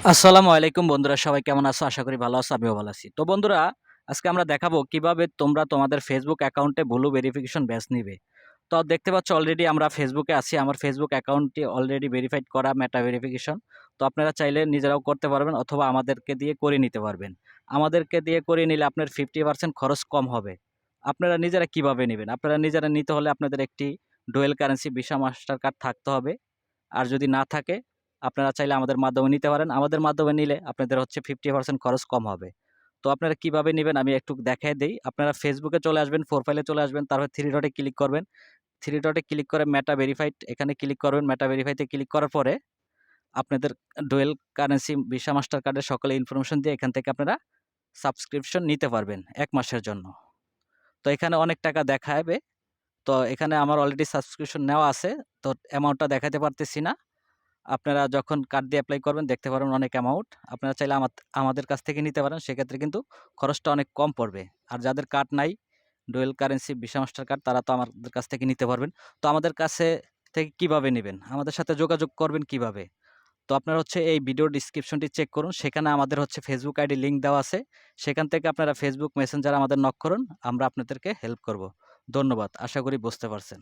আসসালামু আলাইকুম বন্ধুরা, সবাই কেমন আছো? আশা করি ভালো আছো, আমিও ভালো আছি। তো বন্ধুরা, আজকে আমরা দেখাবো কিভাবে তোমরা তোমাদের ফেসবুক অ্যাকাউন্টে ব্লু ভেরিফিকেশন ব্যাজ নিবে। তো দেখতে পাচ্ছ অলরেডি আমরা ফেসবুকে আছি। আমার ফেসবুক অ্যাকাউন্টটি অলরেডি ভেরিফাইড করা মেটা ভেরিফিকেশন। তো আপনারা চাইলে নিজেরাও করতে পারবেন অথবা আমাদেরকে দিয়ে করে নিতে পারবেন। আমাদেরকে দিয়ে করে নিলে আপনার 50% খরচ কম হবে। আপনারা নিজেরা কিভাবে নেবেন? আপনারা নিজেরা নিতে হলে আপনাদের একটি dual currency visa master card থাকতে হবে। আর যদি না থাকে, আপনারা চাইলে আমাদের মাধ্যমে নিতে পারেন। আমাদের মাধ্যমে নিলে আপনাদের হচ্ছে 50% খরচ কম হবে। তো আপনারা কিভাবে নিবেন আমি একটু দেখায় দেই। আপনারা ফেসবুকে চলে আসবেন, প্রোফাইলে চলে আসবেন, তারপর 3 ডটে ক্লিক করবেন। 3 ডটে ক্লিক করে মেটা ভেরিফাইড এখানে ক্লিক করবেন। মেটা ভেরিফাইতে ক্লিক করার পরে আপনাদের ডুয়েল কারেন্সি ভিসা মাস্টার কার্ডের সকল ইনফরমেশন দিয়ে এখান থেকে আপনারা সাবস্ক্রিপশন নিতে পারবেন ১ মাসের জন্য। তো এখানে অনেক টাকা দেখাবে। তো এখানে আমার অলরেডি সাবস্ক্রিপশন নেওয়া আছে। তো অ্যামাউন্টটা দেখাতে পারতেছি না। আপনারা যখন কার্ড দিয়ে এপ্লাই করবেন দেখতে পারবেন অনেক অ্যামাউন্ট। আপনারা চাইলে আমাদের কাছ থেকে নিতে পারেন। সেক্ষেত্রে কিন্তু খরচটা অনেক কম পড়বে। আর যাদের কার্ড নাই, dual currency visa master card, তারা তো আমাদের কাছ থেকে নিতে পারবেন। তো আমাদের কাছে থেকে কিভাবে নিবেন? আমাদের সাথে যোগাযোগ করবেন কিভাবে? তো আপনারা হচ্ছে এই ভিডিও ডেসক্রিপশনটি চেক করুন। সেখানে আমাদের হচ্ছে ফেসবুক আইডি লিঙ্ক দেওয়া আছে। সেখান থেকে আপনারা ফেসবুক মেসেঞ্জারে আমাদের নক করুন। আমরা আপনাদেরকে হেল্প করব। ধন্যবাদ। আশা করি বুঝতে পারছেন।